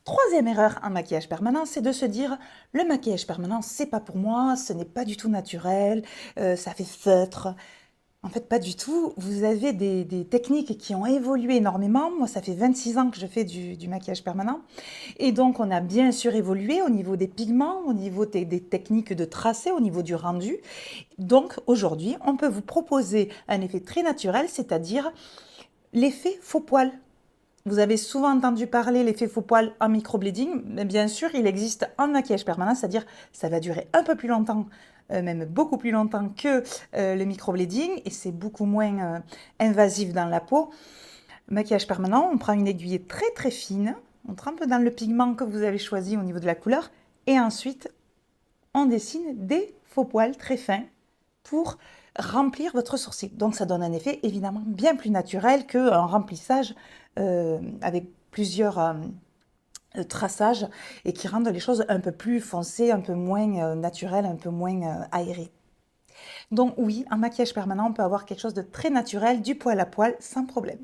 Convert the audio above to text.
Troisième erreur en maquillage permanent, c'est de se dire: «Le maquillage permanent, c'est pas pour moi, ce n'est pas du tout naturel, ça fait feutre». En fait, pas du tout. Vous avez des techniques qui ont évolué énormément. Moi, ça fait 26 ans que je fais du maquillage permanent et donc on a bien sûr évolué au niveau des pigments, au niveau des techniques de tracé, au niveau du rendu. Donc aujourd'hui, on peut vous proposer un effet très naturel, c'est-à-dire l'effet faux poil. Vous avez souvent entendu parler l'effet faux poil en microblading, mais bien sûr, il existe en maquillage permanent, c'est-à-dire ça va durer un peu plus longtemps, même beaucoup plus longtemps que le microblading, et c'est beaucoup moins invasif dans la peau. Maquillage permanent, on prend une aiguille très très fine, on trempe dans le pigment que vous avez choisi au niveau de la couleur, et ensuite on dessine des faux poils très fins pour remplir votre sourcil. Donc ça donne un effet évidemment bien plus naturel qu'un remplissage avec plusieurs traçages et qui rendent les choses un peu plus foncées, un peu moins naturelles, un peu moins aérées. Donc oui, en maquillage permanent, on peut avoir quelque chose de très naturel, du poil à poil, sans problème.